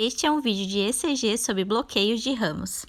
Este é um vídeo de ECG sobre bloqueios de ramos.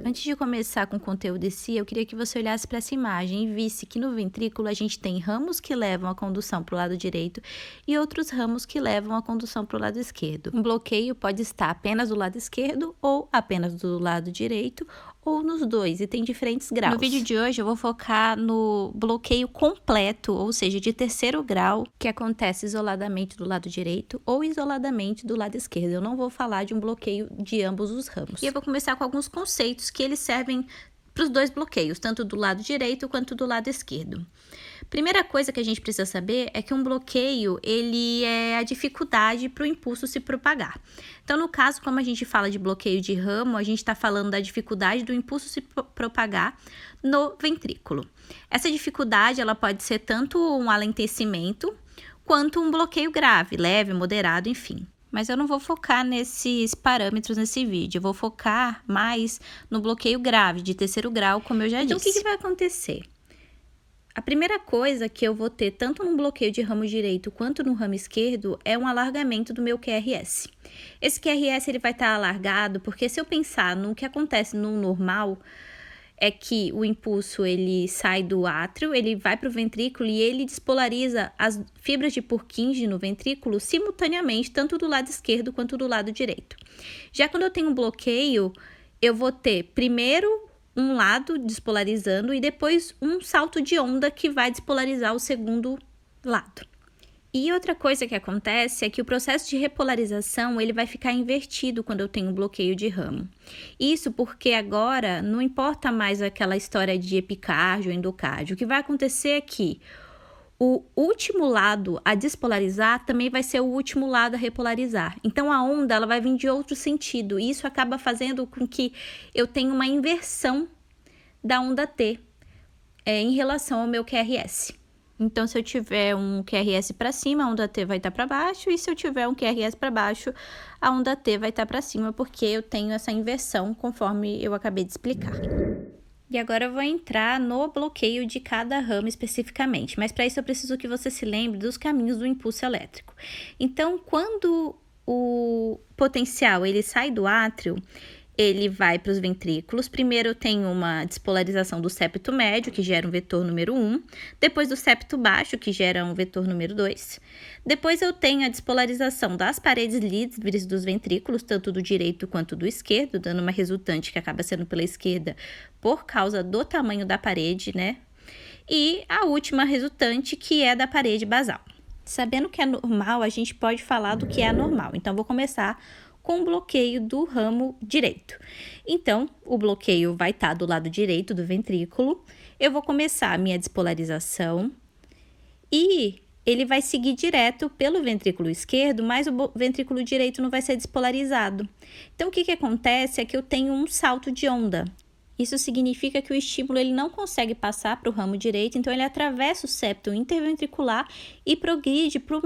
Antes de começar com o conteúdo em si, eu queria que você olhasse para essa imagem e visse que no ventrículo a gente tem ramos que levam a condução para o lado direito e outros ramos que levam a condução para o lado esquerdo. Um bloqueio pode estar apenas do lado esquerdo ou apenas do lado direito ou nos dois, e tem diferentes graus. No vídeo de hoje eu vou focar no bloqueio completo, ou seja, de terceiro grau, que acontece isoladamente do lado direito ou isoladamente do lado esquerdo. Eu não vou falar de um bloqueio de ambos os ramos. E eu vou começar com alguns conceitos que eles servem para os dois bloqueios, tanto do lado direito quanto do lado esquerdo. Primeira coisa que a gente precisa saber é que um bloqueio, ele é a dificuldade para o impulso se propagar. Então, no caso, como a gente fala de bloqueio de ramo, a gente está falando da dificuldade do impulso se propagar no ventrículo. Essa dificuldade, ela pode ser tanto um alentecimento, quanto um bloqueio grave, leve, moderado, enfim. Mas eu não vou focar nesses parâmetros nesse vídeo, eu vou focar mais no bloqueio grave, de terceiro grau, como eu já disse. Então, o que vai acontecer? A primeira coisa que eu vou ter, tanto no bloqueio de ramo direito quanto no ramo esquerdo, é um alargamento do meu QRS. Esse QRS ele vai estar alargado porque se eu pensar no que acontece no normal, é que o impulso ele sai do átrio, ele vai para o ventrículo e ele despolariza as fibras de Purkinje no ventrículo simultaneamente, tanto do lado esquerdo quanto do lado direito. Já quando eu tenho um bloqueio, eu vou ter primeiro um lado despolarizando e depois um salto de onda que vai despolarizar o segundo lado. E outra coisa que acontece é que o processo de repolarização ele vai ficar invertido quando eu tenho um bloqueio de ramo. Isso porque agora não importa mais aquela história de epicárdio ou endocárdio. O que vai acontecer é que o último lado a despolarizar também vai ser o último lado a repolarizar. Então, a onda ela vai vir de outro sentido. E isso acaba fazendo com que eu tenha uma inversão da onda T em relação ao meu QRS. Então, se eu tiver um QRS para cima, a onda T vai estar para baixo. E se eu tiver um QRS para baixo, a onda T vai estar para cima, porque eu tenho essa inversão, conforme eu acabei de explicar. E agora eu vou entrar no bloqueio de cada ramo especificamente, mas para isso eu preciso que você se lembre dos caminhos do impulso elétrico. Então, quando o potencial ele sai do átrio, ele vai para os ventrículos. Primeiro eu tenho uma despolarização do septo médio, que gera um vetor número 1, depois do septo baixo, que gera um vetor número 2. Depois eu tenho a despolarização das paredes livres dos ventrículos, tanto do direito quanto do esquerdo, dando uma resultante que acaba sendo pela esquerda por causa do tamanho da parede, né? E a última resultante, que é da parede basal. Sabendo que é normal, a gente pode falar do que é anormal. Então, vou começar com o bloqueio do ramo direito. Então, o bloqueio vai estar do lado direito do ventrículo. Eu vou começar a minha despolarização e ele vai seguir direto pelo ventrículo esquerdo, mas o ventrículo direito não vai ser despolarizado. Então, o que acontece é que eu tenho um salto de onda. Isso significa que o estímulo ele não consegue passar para o ramo direito, então ele atravessa o septo interventricular e progride por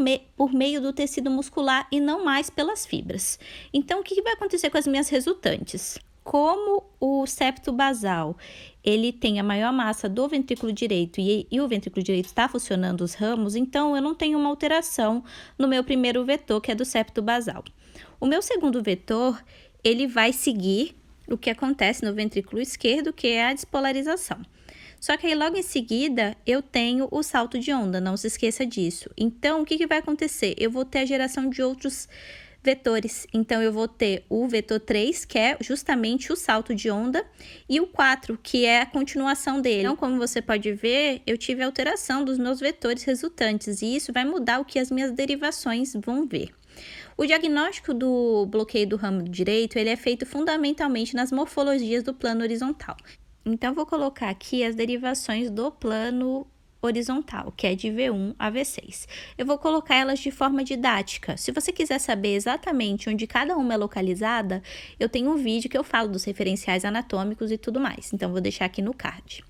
meio do tecido muscular e não mais pelas fibras. Então, o que vai acontecer com as minhas resultantes? Como o septo basal ele tem a maior massa do ventrículo direito e o ventrículo direito está funcionando os ramos, então eu não tenho uma alteração no meu primeiro vetor, que é do septo basal. O meu segundo vetor, ele vai seguir o que acontece no ventrículo esquerdo, que é a despolarização. Só que aí logo em seguida eu tenho o salto de onda, não se esqueça disso. Então, o que vai acontecer? Eu vou ter a geração de outros vetores. Então, eu vou ter o vetor 3, que é justamente o salto de onda, e o 4, que é a continuação dele. Então, como você pode ver, eu tive alteração dos meus vetores resultantes, e isso vai mudar o que as minhas derivações vão ver. O diagnóstico do bloqueio do ramo direito, ele é feito fundamentalmente nas morfologias do plano horizontal. Então, vou colocar aqui as derivações do plano horizontal, que é de V1 a V6. Eu vou colocar elas de forma didática. Se você quiser saber exatamente onde cada uma é localizada, eu tenho um vídeo que eu falo dos referenciais anatômicos e tudo mais. Então, vou deixar aqui no card.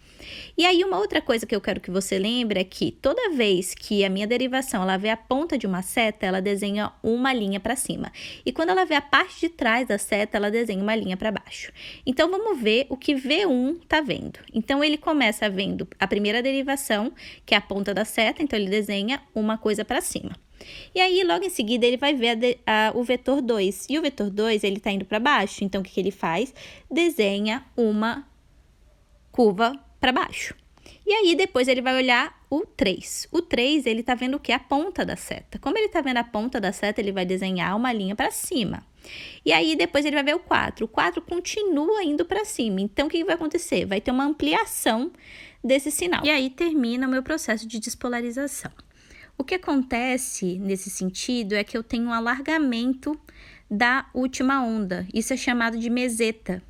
E aí, uma outra coisa que eu quero que você lembre é que toda vez que a minha derivação ela vê a ponta de uma seta, ela desenha uma linha para cima. E quando ela vê a parte de trás da seta, ela desenha uma linha para baixo. Então, vamos ver o que V1 está vendo. Então, ele começa vendo a primeira derivação, que é a ponta da seta, então ele desenha uma coisa para cima. E aí, logo em seguida, ele vai ver o vetor 2. E o vetor 2, ele tá indo para baixo. Então, o que ele faz? Desenha uma curva para baixo. E aí, depois ele vai olhar o 3. O 3, ele tá vendo o quê? A ponta da seta. Como ele tá vendo a ponta da seta, ele vai desenhar uma linha para cima. E aí, depois ele vai ver o 4. O 4 continua indo para cima. Então, o que vai acontecer? Vai ter uma ampliação desse sinal. E aí, termina o meu processo de despolarização. O que acontece nesse sentido é que eu tenho um alargamento da última onda. Isso é chamado de meseta.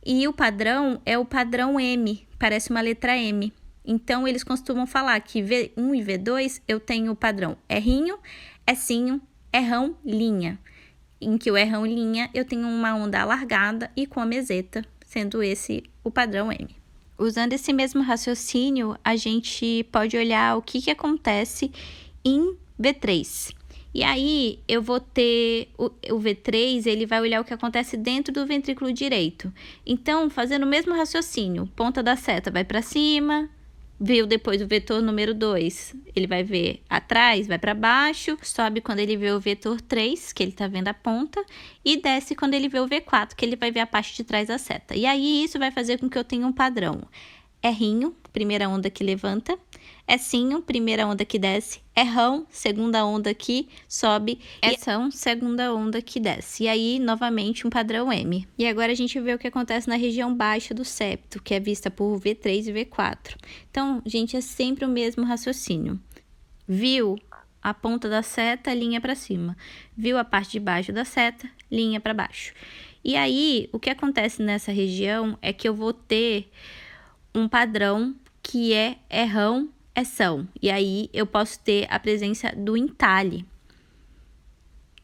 E o padrão é o padrão M, parece uma letra M. Então, eles costumam falar que V1 e V2 eu tenho o padrão R'inho, S'inho, R'ão, linha. Em que o R'ão, linha, eu tenho uma onda alargada e com a meseta, sendo esse o padrão M. Usando esse mesmo raciocínio, a gente pode olhar o que acontece em V3. E aí, eu vou ter o V3, ele vai olhar o que acontece dentro do ventrículo direito. Então, fazendo o mesmo raciocínio, ponta da seta vai para cima, viu depois o vetor número 2, ele vai ver atrás, vai para baixo, sobe quando ele vê o vetor 3, que ele tá vendo a ponta, e desce quando ele vê o V4, que ele vai ver a parte de trás da seta. E aí, isso vai fazer com que eu tenha um padrão. R'inho, primeira onda que levanta, S'inho, primeira onda que desce, R'ão, segunda onda que sobe, e S'ão, segunda onda que desce. E aí, novamente, um padrão M. E agora a gente vê o que acontece na região baixa do septo, que é vista por V3 e V4. Então, gente, é sempre o mesmo raciocínio. Viu a ponta da seta, linha para cima. Viu a parte de baixo da seta, linha para baixo. E aí, o que acontece nessa região é que eu vou ter um padrão que é R'ão, S'ão. E aí, eu posso ter a presença do entalhe.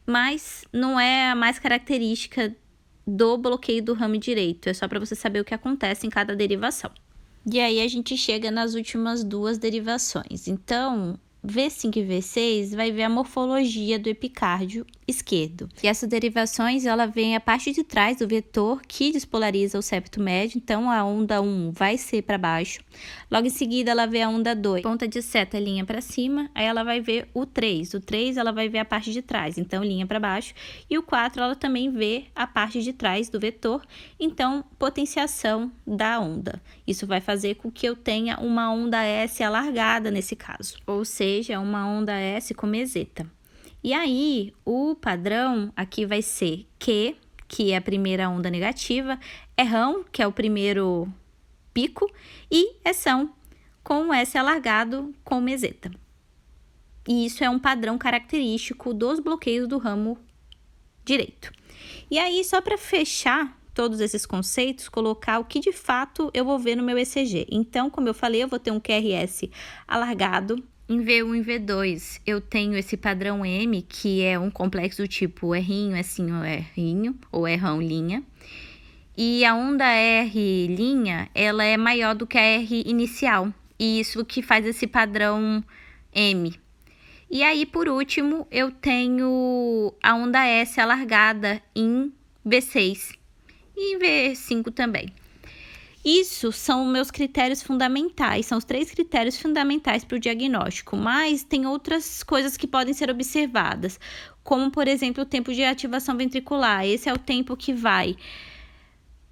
Mas não é a mais característica do bloqueio do ramo direito. É só para você saber o que acontece em cada derivação. E aí, a gente chega nas últimas duas derivações. Então, V5 e V6 vai ver a morfologia do epicárdio esquerdo. E essas derivações, ela vem a parte de trás do vetor que despolariza o septo médio. Então, a onda 1 vai ser para baixo. Logo em seguida, ela vê a onda 2, ponta de seta, linha para cima. Aí, ela vai ver o 3. O 3, ela vai ver a parte de trás, então, linha para baixo. E o 4, ela também vê a parte de trás do vetor. Então, potenciação da onda. Isso vai fazer com que eu tenha uma onda S alargada nesse caso. Ou seja, uma onda S com meseta. E aí, o padrão aqui vai ser Q, que é a primeira onda negativa, R'ão, que é o primeiro pico, e S'ão, com S alargado com meseta. E isso é um padrão característico dos bloqueios do ramo direito. E aí, só para fechar todos esses conceitos, colocar o que de fato eu vou ver no meu ECG. Então, como eu falei, eu vou ter um QRS alargado. Em V1 e V2, eu tenho esse padrão M, que é um complexo do tipo R'inho, S'inho, R'inho, ou R'ão, linha. E a onda R linha, ela é maior do que a R inicial. E isso que faz esse padrão M. E aí, por último, eu tenho a onda S alargada em V6 e em V5 também. Isso são meus critérios fundamentais, são os 3 critérios fundamentais para o diagnóstico, mas tem outras coisas que podem ser observadas, como, por exemplo, o tempo de ativação ventricular. Esse é o tempo que vai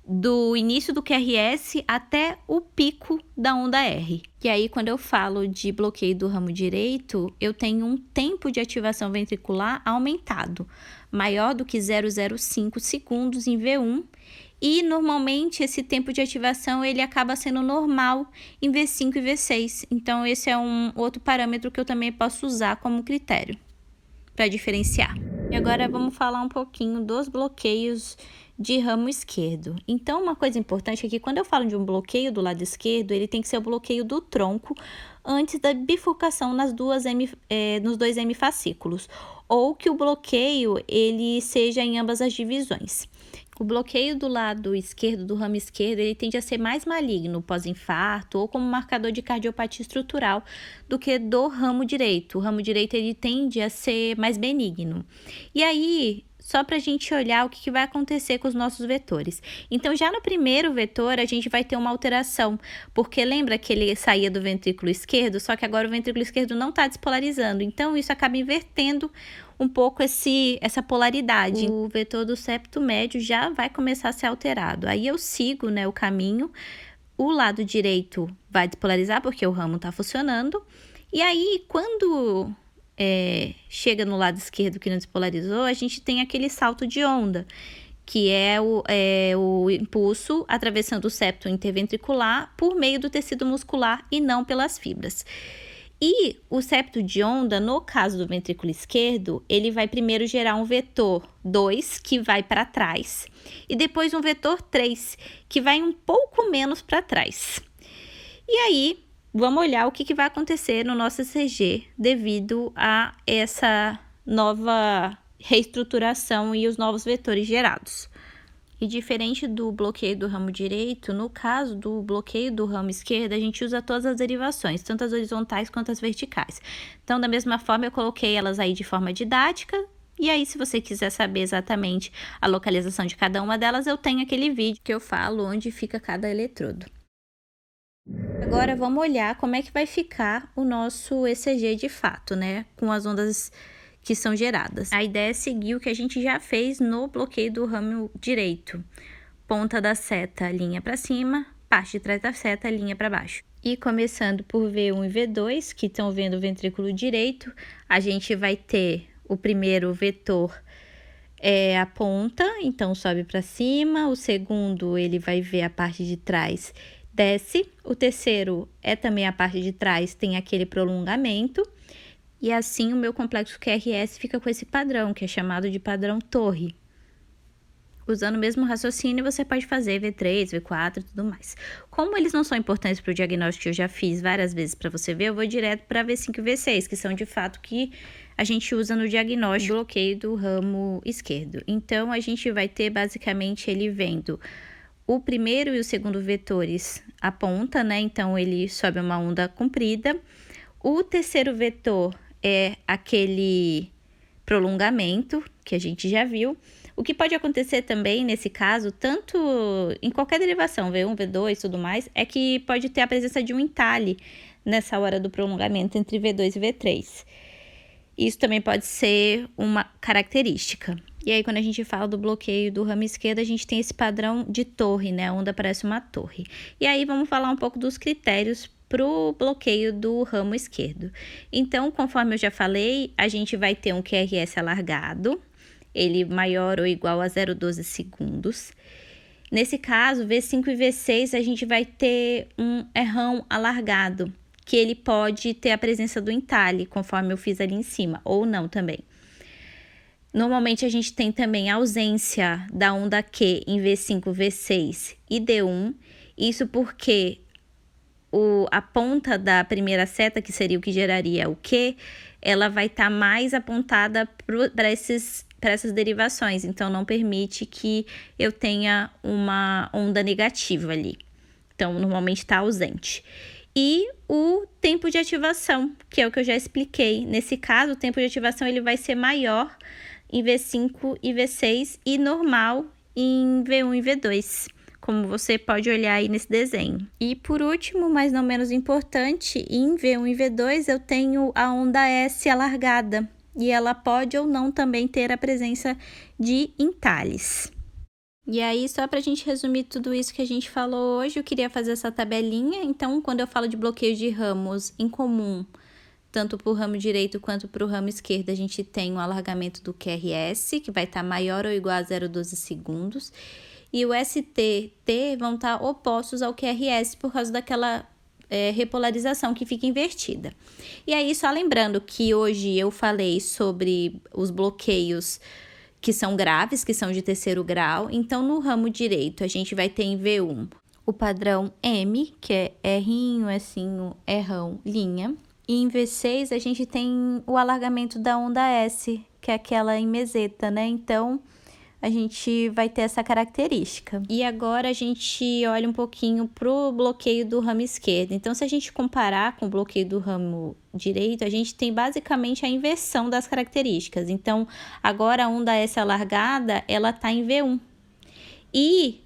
do início do QRS até o pico da onda R. E aí, quando eu falo de bloqueio do ramo direito, eu tenho um tempo de ativação ventricular aumentado, maior do que 0,05 segundos em V1, e normalmente esse tempo de ativação ele acaba sendo normal em V5 e V6. Então, esse é um outro parâmetro que eu também posso usar como critério para diferenciar. E agora vamos falar um pouquinho dos bloqueios de ramo esquerdo. Então, uma coisa importante é que quando eu falo de um bloqueio do lado esquerdo, ele tem que ser o bloqueio do tronco antes da bifurcação nos dois hemifascículos, ou que o bloqueio ele seja em ambas as divisões. O bloqueio do lado esquerdo, do ramo esquerdo, ele tende a ser mais maligno pós-infarto ou como marcador de cardiopatia estrutural do que do ramo direito. O ramo direito ele tende a ser mais benigno. E aí, só para a gente olhar o que vai acontecer com os nossos vetores. Então, já no primeiro vetor, a gente vai ter uma alteração, porque lembra que ele saía do ventrículo esquerdo, só que agora o ventrículo esquerdo não está despolarizando, então isso acaba invertendo um pouco essa polaridade. O vetor do septo médio já vai começar a ser alterado. Aí eu sigo, né, o caminho, o lado direito vai despolarizar, porque o ramo está funcionando, e aí quando chega no lado esquerdo que não despolarizou, a gente tem aquele salto de onda, que é o impulso atravessando o septo interventricular por meio do tecido muscular e não pelas fibras. E o septo de onda, no caso do ventrículo esquerdo, ele vai primeiro gerar um vetor 2, que vai para trás, e depois um vetor 3, que vai um pouco menos para trás. E aí, vamos olhar o que vai acontecer no nosso ECG devido a essa nova reestruturação e os novos vetores gerados. E diferente do bloqueio do ramo direito, no caso do bloqueio do ramo esquerdo, a gente usa todas as derivações, tanto as horizontais quanto as verticais. Então, da mesma forma, eu coloquei elas aí de forma didática. E aí, se você quiser saber exatamente a localização de cada uma delas, eu tenho aquele vídeo que eu falo onde fica cada eletrodo. Agora, vamos olhar como é que vai ficar o nosso ECG de fato, né? Com as ondas que são geradas. A ideia é seguir o que a gente já fez no bloqueio do ramo direito. Ponta da seta, linha para cima, parte de trás da seta, linha para baixo. E começando por V1 e V2, que estão vendo o ventrículo direito, a gente vai ter o primeiro vetor a ponta, então sobe para cima. O segundo, ele vai ver a parte de trás, desce. O terceiro é também a parte de trás, tem aquele prolongamento. E assim o meu complexo QRS fica com esse padrão, que é chamado de padrão torre. Usando o mesmo raciocínio, você pode fazer V3, V4 e tudo mais. Como eles não são importantes para o diagnóstico, que eu já fiz várias vezes para você ver, eu vou direto para V5 e V6, que são de fato que a gente usa no diagnóstico do bloqueio do ramo esquerdo. Então, a gente vai ter basicamente ele vendo o primeiro e o segundo vetores a ponta, né? Então, ele sobe uma onda comprida. O terceiro vetor é aquele prolongamento que a gente já viu. O que pode acontecer também nesse caso, tanto em qualquer derivação, V1, V2 e tudo mais, é que pode ter a presença de um entalhe nessa hora do prolongamento entre V2 e V3. Isso também pode ser uma característica. E aí, quando a gente fala do bloqueio do ramo esquerdo, a gente tem esse padrão de torre, né? A onda parece uma torre. E aí, vamos falar um pouco dos critérios para o bloqueio do ramo esquerdo. Então, conforme eu já falei, a gente vai ter um QRS alargado, ele maior ou igual a 0,12 segundos. Nesse caso, V5 e V6, a gente vai ter um errão alargado, que ele pode ter a presença do entalhe, conforme eu fiz ali em cima, ou não também. Normalmente, a gente tem também a ausência da onda Q em V5, V6 e D1, isso porque a ponta da primeira seta, que seria o que geraria o Q, ela vai estar mais apontada para essas derivações, então não permite que eu tenha uma onda negativa ali. Então, normalmente está ausente. E o tempo de ativação, que é o que eu já expliquei. Nesse caso, o tempo de ativação ele vai ser maior em V5 e V6 e normal em V1 e V2. Como você pode olhar aí nesse desenho. E por último, mas não menos importante, em V1 e V2 eu tenho a onda S alargada. E ela pode ou não também ter a presença de entalhes. E aí, só para a gente resumir tudo isso que a gente falou hoje, eu queria fazer essa tabelinha. Então, quando eu falo de bloqueio de ramos em comum, tanto para o ramo direito quanto para o ramo esquerdo, a gente tem o alargamento do QRS, que vai estar maior ou igual a 0,12 segundos. E o ST, T vão estar opostos ao QRS por causa daquela repolarização que fica invertida. E aí, só lembrando que hoje eu falei sobre os bloqueios que são graves, que são de terceiro grau. Então, no ramo direito, a gente vai ter em V1 o padrão M, que é R'inho, S'inho, R'ão, linha. E em V6, a gente tem o alargamento da onda S, que é aquela em meseta, né? Então, a gente vai ter essa característica. E agora a gente olha um pouquinho pro bloqueio do ramo esquerdo. Então, se a gente comparar com o bloqueio do ramo direito, a gente tem basicamente a inversão das características. Então, agora a onda S alargada, ela tá em V1. E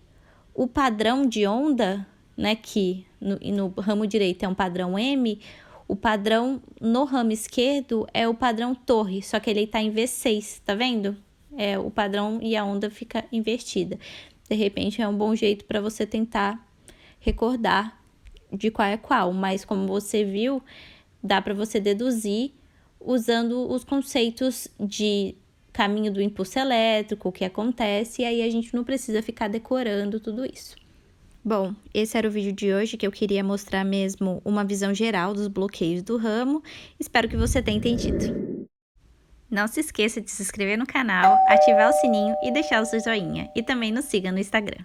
o padrão de onda, né, que no ramo direito é um padrão M, o padrão no ramo esquerdo é o padrão torre, só que ele tá em V6, tá vendo? O padrão e a onda fica invertida. De repente, é um bom jeito para você tentar recordar de qual é qual, mas como você viu, dá para você deduzir usando os conceitos de caminho do impulso elétrico, o que acontece, e aí a gente não precisa ficar decorando tudo isso. Bom, esse era o vídeo de hoje, que eu queria mostrar mesmo uma visão geral dos bloqueios do ramo. Espero que você tenha entendido. Não se esqueça de se inscrever no canal, ativar o sininho e deixar o seu joinha. E também nos siga no Instagram.